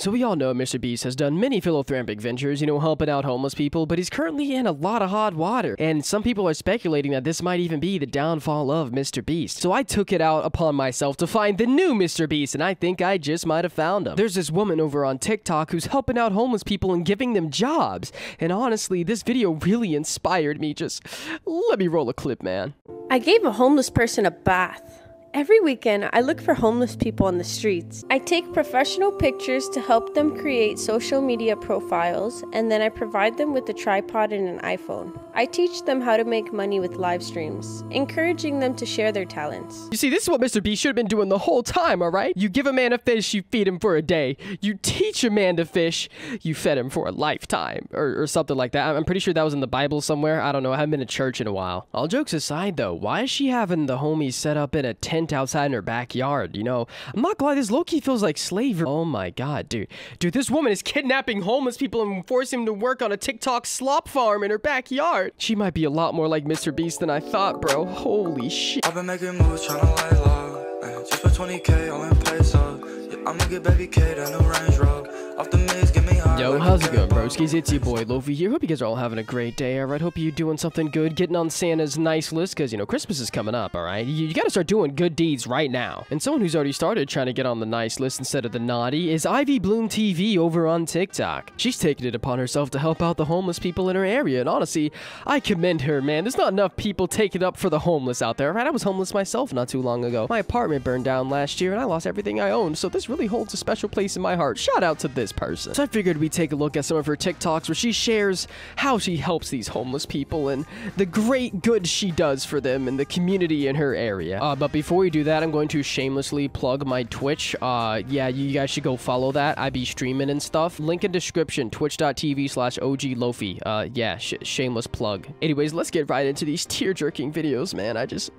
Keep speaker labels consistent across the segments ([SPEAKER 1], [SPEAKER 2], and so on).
[SPEAKER 1] So we all know Mr. Beast has done many philanthropic ventures, helping out homeless people, but he's currently in a lot of hot water, and some people are speculating that this might even be the downfall of Mr. Beast. So I took it out upon myself to find the new Mr. Beast, and I think I just might have found him. There's this woman over on TikTok who's helping out homeless people and giving them jobs, and honestly, this video really inspired me. Just let me roll a clip, man.
[SPEAKER 2] I gave a homeless person a bath. Every weekend, I look for homeless people on the streets. I take professional pictures to help them create social media profiles, and then I provide them with a tripod and an iPhone. I teach them how to make money with live streams, encouraging them to share their talents.
[SPEAKER 1] You see, this is what Mr. Beast should have been doing the whole time, alright? You give a man a fish, you feed him for a day. You teach a man to fish, you fed him for a lifetime. Or something like that. I'm pretty sure that was in the Bible somewhere. I don't know, I haven't been to church in a while. All jokes aside though, why is she having the homies set up in a tent outside in her backyard? I'm not gonna lie, this low-key feels like slavery. Oh my god, dude, this woman is kidnapping homeless people and forcing them to work on a TikTok slop farm in her backyard. She might be a lot more like Mr. Beast than I thought, bro. Holy shit.
[SPEAKER 3] I've been making moves, trying to lay low, just for 20K, all in pesos. Yeah, I'ma get baby K, that new Range Rover. Off the mix, get me high.
[SPEAKER 1] Yo, how's it going, broskies? It's your boy, Lofi here. Hope you guys are all having a great day, alright? Hope you're doing something good, getting on Santa's nice list, because, Christmas is coming up, alright? You gotta start doing good deeds right now. And someone who's already started trying to get on the nice list instead of the naughty is Ivy Bloom TV over on TikTok. She's taken it upon herself to help out the homeless people in her area, and honestly, I commend her, man. There's not enough people taking up for the homeless out there, right? I was homeless myself not too long ago. My apartment burned down last year, and I lost everything I owned, so this really holds a special place in my heart. Shout out to this person. So I figured we'd take a look at some of her TikToks where she shares how she helps these homeless people and the great good she does for them and the community in her area. But before we do that, I'm going to shamelessly plug my Twitch. Yeah, you guys should go follow that. I be streaming and stuff. Link in description, twitch.tv/OGLofi. Yeah, shameless plug. Anyways, let's get right into these tear-jerking videos, man. I just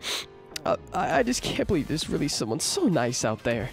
[SPEAKER 1] can't believe there's really someone so nice out there.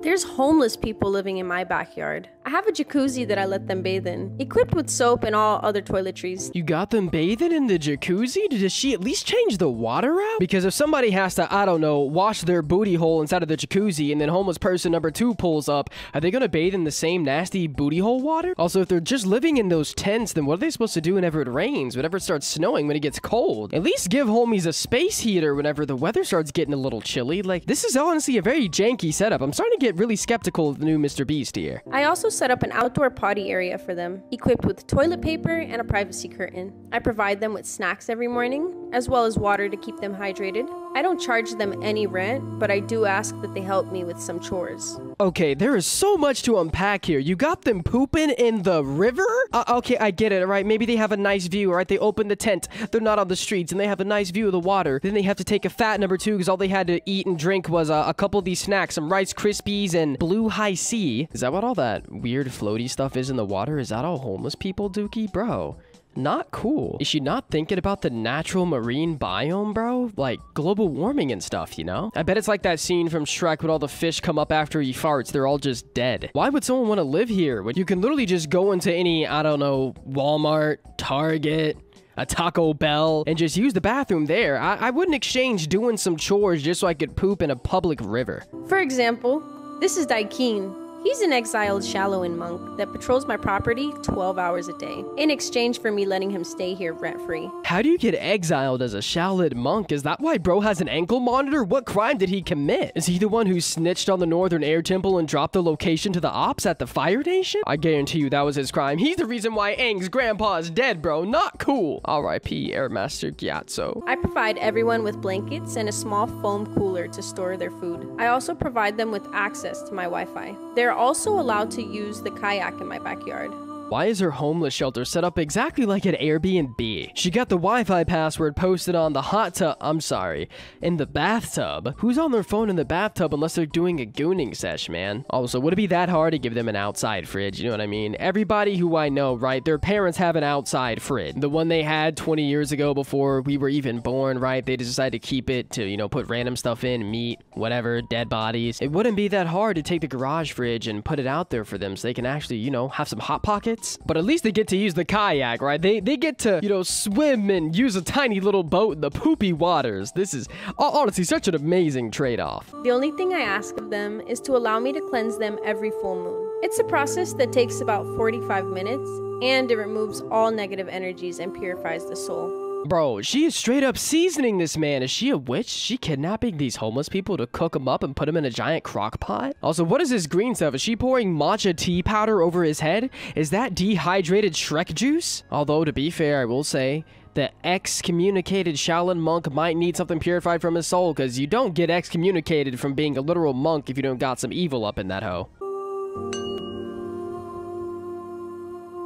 [SPEAKER 2] There's homeless people living in my backyard. I have a jacuzzi that I let them bathe in, equipped with soap and all other toiletries.
[SPEAKER 1] You got them bathing in the jacuzzi? Does she at least change the water out? Because if somebody has to, I don't know, wash their booty hole inside of the jacuzzi and then homeless person number 2 pulls up, are they gonna bathe in the same nasty booty hole water? Also, if they're just living in those tents, then what are they supposed to do whenever it rains, whenever it starts snowing, when it gets cold? At least give homies a space heater whenever the weather starts getting a little chilly. Like, this is honestly a very janky setup. I'm starting to get really skeptical of the new Mr. Beast here.
[SPEAKER 2] I also set up an outdoor potty area for them, equipped with toilet paper and a privacy curtain. I provide them with snacks every morning, as well as water to keep them hydrated. I don't charge them any rent, but I do ask that they help me with some chores.
[SPEAKER 1] Okay, there is so much to unpack here. You got them pooping in the river? Okay, I get it, right? Maybe they have a nice view, right? They open the tent, they're not on the streets, and they have a nice view of the water. Then they have to take a fat number 2 because all they had to eat and drink was a couple of these snacks, some Rice Krispies and Blue High C. Is that what all that weird floaty stuff is in the water? Is that all homeless people, Dookie? Bro. Not cool. Is she not thinking about the natural marine biome, bro? Like, global warming and stuff, I bet it's like that scene from Shrek when all the fish come up after he farts. They're all just dead. Why would someone want to live here when you can literally just go into any, I don't know, Walmart, Target, a Taco Bell, and just use the bathroom there? I wouldn't exchange doing some chores just so I could poop in a public river.
[SPEAKER 2] For example, this is Daikeen. He's an exiled Shallowin monk that patrols my property 12 hours a day, in exchange for me letting him stay here rent-free.
[SPEAKER 1] How do you get exiled as a Shaolin monk? Is that why bro has an ankle monitor? What crime did he commit? Is he the one who snitched on the Northern Air Temple and dropped the location to the ops at the Fire Nation? I guarantee you that was his crime. He's the reason why Aang's grandpa is dead, bro. Not cool. R.I.P. Airmaster Gyatso.
[SPEAKER 2] I provide everyone with blankets and a small foam cooler to store their food. I also provide them with access to my Wi-Fi. They're also allowed to use the kayak in my backyard.
[SPEAKER 1] Why is her homeless shelter set up exactly like an Airbnb? She got the Wi-Fi password posted on the hot tub. I'm sorry, in the bathtub. Who's on their phone in the bathtub unless they're doing a gooning sesh, man? Also, would it be that hard to give them an outside fridge? You know what I mean? Everybody who I know, right? Their parents have an outside fridge. The one they had 20 years ago before we were even born, right? They just decided to keep it to, put random stuff in, meat, whatever, dead bodies. It wouldn't be that hard to take the garage fridge and put it out there for them so they can actually, have some Hot Pockets. But at least they get to use the kayak, right? They get to, swim and use a tiny little boat in the poopy waters. This is honestly such an amazing trade-off.
[SPEAKER 2] The only thing I ask of them is to allow me to cleanse them every full moon. It's a process that takes about 45 minutes, and it removes all negative energies and purifies the soul.
[SPEAKER 1] Bro, she is straight up seasoning this man. Is she a witch? Is she kidnapping these homeless people to cook them up and put them in a giant crock pot? Also, what is this green stuff? Is she pouring matcha tea powder over his head? Is that dehydrated Shrek juice? Although, to be fair, I will say, the excommunicated Shaolin monk might need something purified from his soul, because you don't get excommunicated from being a literal monk if you don't got some evil up in that hoe.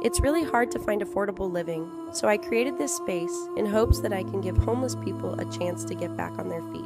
[SPEAKER 2] It's really hard to find affordable living, so I created this space in hopes that I can give homeless people a chance to get back on their feet.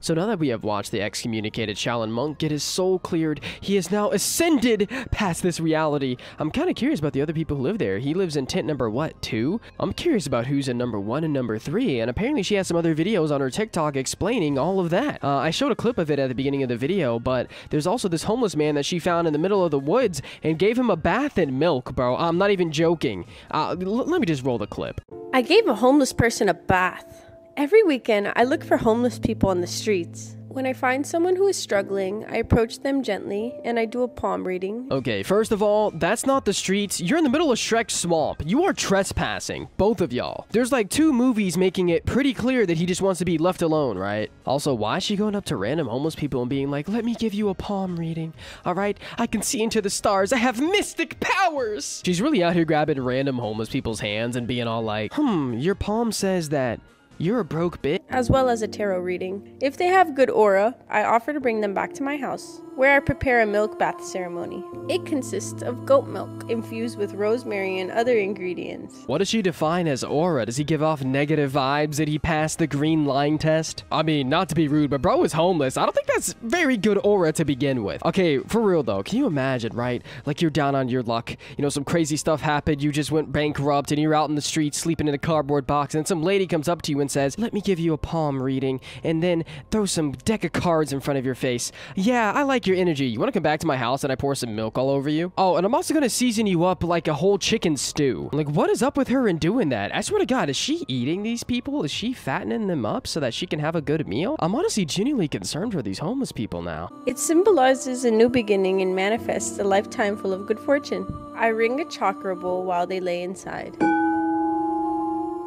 [SPEAKER 1] So now that we have watched the excommunicated Shaolin monk get his soul cleared, he has now ascended past this reality. I'm kind of curious about the other people who live there. He lives in tent number, what, 2? I'm curious about who's in number 1 and number 3, and apparently she has some other videos on her TikTok explaining all of that. I showed a clip of it at the beginning of the video, but there's also this homeless man that she found in the middle of the woods and gave him a bath in milk, bro. I'm not even joking. Let me just roll the clip.
[SPEAKER 2] I gave a homeless person a bath. Every weekend, I look for homeless people on the streets. When I find someone who is struggling, I approach them gently, and I do a palm reading.
[SPEAKER 1] Okay, first of all, that's not the streets. You're in the middle of Shrek's swamp. You are trespassing, both of y'all. There's like 2 movies making it pretty clear that he just wants to be left alone, right? Also, why is she going up to random homeless people and being like, let me give you a palm reading, all right? I can see into the stars. I have mystic powers. She's really out here grabbing random homeless people's hands and being all like, your palm says that you're a broke bitch.
[SPEAKER 2] As well as a tarot reading. If they have good aura, I offer to bring them back to my house, where I prepare a milk bath ceremony. It consists of goat milk infused with rosemary and other ingredients.
[SPEAKER 1] What does she define as aura? Does he give off negative vibes? Did he pass the green line test? I mean, not to be rude, but bro is homeless. I don't think that's very good aura to begin with. Okay, for real though, can you imagine, right? Like you're down on your luck, you know, some crazy stuff happened, you just went bankrupt, and you're out in the street sleeping in a cardboard box, and some lady comes up to you and says, let me give you a palm reading, and then throw some deck of cards in front of your face. Yeah, I like your energy. You want to come back to my house and I pour some milk all over you? Oh, and I'm also going to season you up like a whole chicken stew. Like, what is up with her in doing that? I swear to God, is she eating these people? Is she fattening them up so that she can have a good meal? I'm honestly genuinely concerned for these homeless people now.
[SPEAKER 2] It symbolizes a new beginning and manifests a lifetime full of good fortune. I ring a chakra bowl while they lay inside.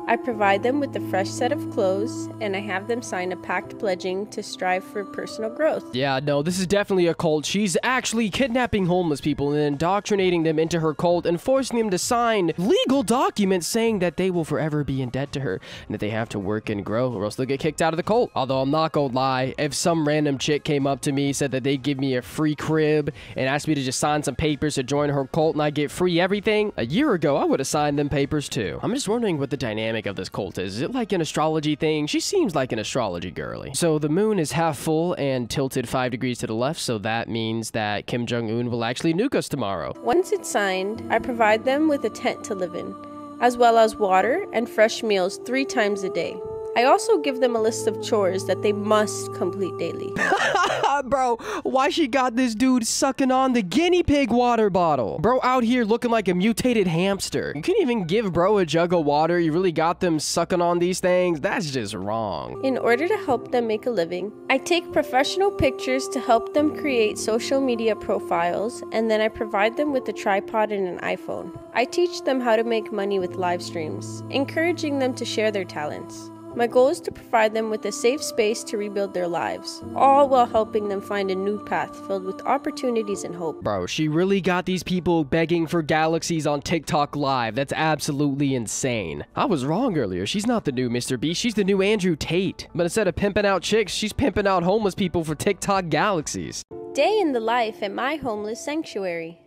[SPEAKER 2] I provide them with a fresh set of clothes, and I have them sign a pact pledging to strive for personal growth.
[SPEAKER 1] Yeah, no, this is definitely a cult. She's actually kidnapping homeless people and indoctrinating them into her cult and forcing them to sign legal documents saying that they will forever be in debt to her and that they have to work and grow or else they'll get kicked out of the cult. Although I'm not gonna lie, if some random chick came up to me, said that they'd give me a free crib and asked me to just sign some papers to join her cult and I get free everything, a year ago I would have signed them papers too. I'm just wondering what the dynamic of this cult is. Is it like an astrology thing? She seems like an astrology girly. So the moon is half full and tilted 5 degrees to the left, so that means that Kim Jong-un will actually nuke us tomorrow.
[SPEAKER 2] Once it's signed, I provide them with a tent to live in, as well as water and fresh meals 3 times a day. I also give them a list of chores that they must complete daily.
[SPEAKER 1] Bro, why she got this dude sucking on the guinea pig water bottle? Bro out here looking like a mutated hamster. You couldn't even give bro a jug of water. You really got them sucking on these things? That's just wrong.
[SPEAKER 2] In order to help them make a living, I take professional pictures to help them create social media profiles, and then I provide them with a tripod and an iPhone. I teach them how to make money with live streams, encouraging them to share their talents. My goal is to provide them with a safe space to rebuild their lives, all while helping them find a new path filled with opportunities and hope.
[SPEAKER 1] Bro, she really got these people begging for galaxies on TikTok Live. That's absolutely insane. I was wrong earlier. She's not the new Mr. Beast. She's the new Andrew Tate. But instead of pimping out chicks, she's pimping out homeless people for TikTok galaxies.
[SPEAKER 2] Day in the life at my homeless sanctuary.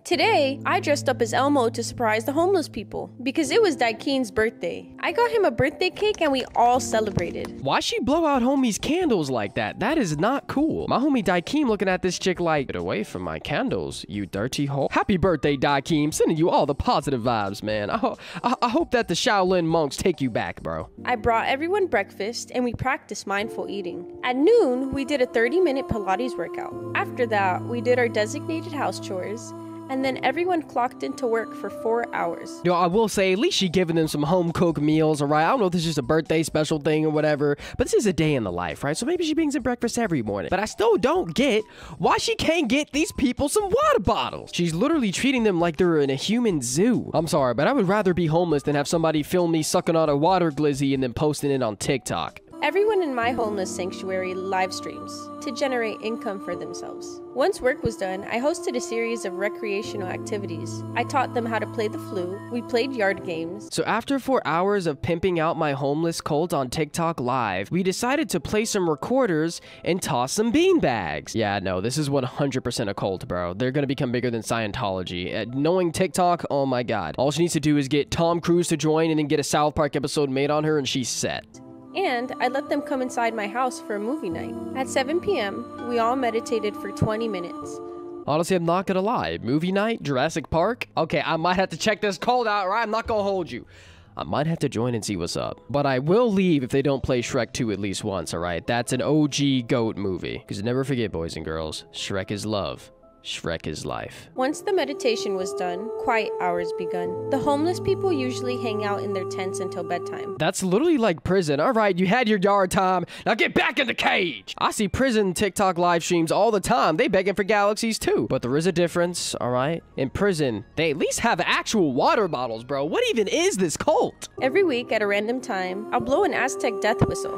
[SPEAKER 2] Today, I dressed up as Elmo to surprise the homeless people because it was Daikeen's birthday. I got him a birthday cake and we all celebrated.
[SPEAKER 1] Why she blow out homie's candles like that? That is not cool. My homie Daikeem looking at this chick like, get away from my candles, you dirty hoe. Happy birthday, Daikeem. Sending you all the positive vibes, man. I hope that the Shaolin monks take you back, bro.
[SPEAKER 2] I brought everyone breakfast and we practiced mindful eating. At noon, we did a 30-minute Pilates workout. After that, we did our designated house chores. and then everyone clocked into work for 4 hours.
[SPEAKER 1] Yo, I will say, at least she giving them some home-cooked meals, alright? I don't know if this is just a birthday special thing or whatever, but this is a day in the life, right? So maybe she brings in breakfast every morning. But I still don't get why she can't get these people some water bottles. She's literally treating them like they're in a human zoo. I'm sorry, but I would rather be homeless than have somebody film me sucking on a water glizzy and then posting it on TikTok.
[SPEAKER 2] Everyone in my homeless sanctuary live streams to generate income for themselves. Once work was done, I hosted a series of recreational activities. I taught them how to play the flute. We played yard games.
[SPEAKER 1] So after 4 hours of pimping out my homeless cult on TikTok Live, we decided to play some recorders and toss some beanbags. Yeah, no, this is 100% a cult, bro. They're gonna become bigger than Scientology. Knowing TikTok, oh my god. All she needs to do is get Tom Cruise to join and then get a South Park episode made on her and she's set.
[SPEAKER 2] And I let them come inside my house for a movie night. At 7 p.m., we all meditated for 20 minutes.
[SPEAKER 1] Honestly, I'm not gonna lie. Movie night, Jurassic Park? Okay, I might have to check this cult out, right? I'm not gonna hold you. I might have to join and see what's up. But I will leave if they don't play Shrek 2 at least once, alright? That's an OG GOAT movie. Because never forget, boys and girls, Shrek is love. Shrek is life.
[SPEAKER 2] Once the meditation was done, quiet hours begun. The homeless people usually hang out in their tents until bedtime.
[SPEAKER 1] That's literally like prison. All right, you had your yard time. Now get back in the cage. I see prison TikTok live streams all the time. They begging for galaxies too. But there is a difference, all right? In prison, they at least have actual water bottles, bro. What even is this cult?
[SPEAKER 2] Every week at a random time, I'll blow an Aztec death whistle.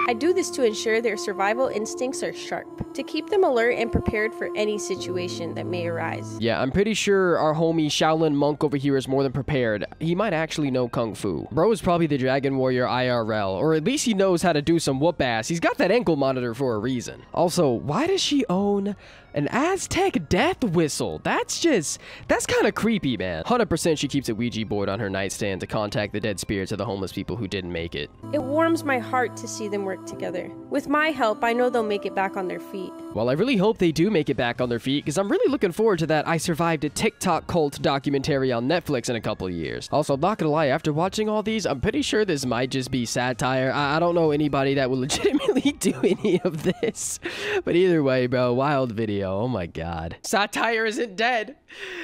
[SPEAKER 2] I do this to ensure their survival instincts are sharp, to keep them alert and prepared for any situation that may arise.
[SPEAKER 1] Yeah, I'm pretty sure our homie Shaolin Monk over here is more than prepared. He might actually know Kung Fu. Bro is probably the Dragon Warrior IRL, or at least he knows how to do some whoop ass. He's got that ankle monitor for a reason. Also, why does she own an Aztec death whistle? That's kind of creepy, man. 100% she keeps a Ouija board on her nightstand to contact the dead spirits of the homeless people who didn't make it.
[SPEAKER 2] It warms my heart to see them work together. With my help, I know they'll make it back on their feet.
[SPEAKER 1] Well, I really hope they do make it back on their feet, because I'm really looking forward to that I Survived a TikTok Cult documentary on Netflix in a couple of years. Also, I'm not gonna lie, after watching all these, I'm pretty sure this might just be satire. I don't know anybody that will legitimately do any of this. But either way, bro, wild video. Oh my god. Satire isn't dead.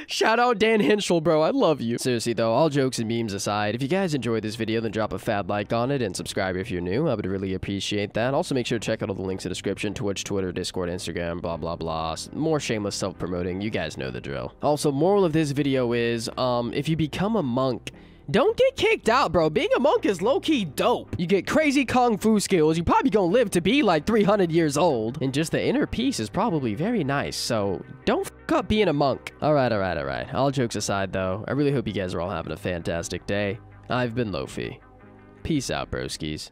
[SPEAKER 1] Shout out Dan Henschel, bro. I love you. Seriously, though, all jokes and memes aside, if you guys enjoyed this video, then drop a fat like on it and subscribe if you're new. I would really appreciate that. Also, make sure to check out all the links in the description. Twitch, Twitter, Discord, Instagram, blah, blah, blah. More shameless self-promoting. You guys know the drill. Also, moral of this video is, if you become a monk, don't get kicked out, bro. Being a monk is low-key dope. You get crazy kung fu skills. You probably gonna live to be like 300 years old. And just the inner peace is probably very nice. So don't f*** up being a monk. All right. All jokes aside, though, I really hope you guys are all having a fantastic day. I've been Lofi. Peace out, broskies.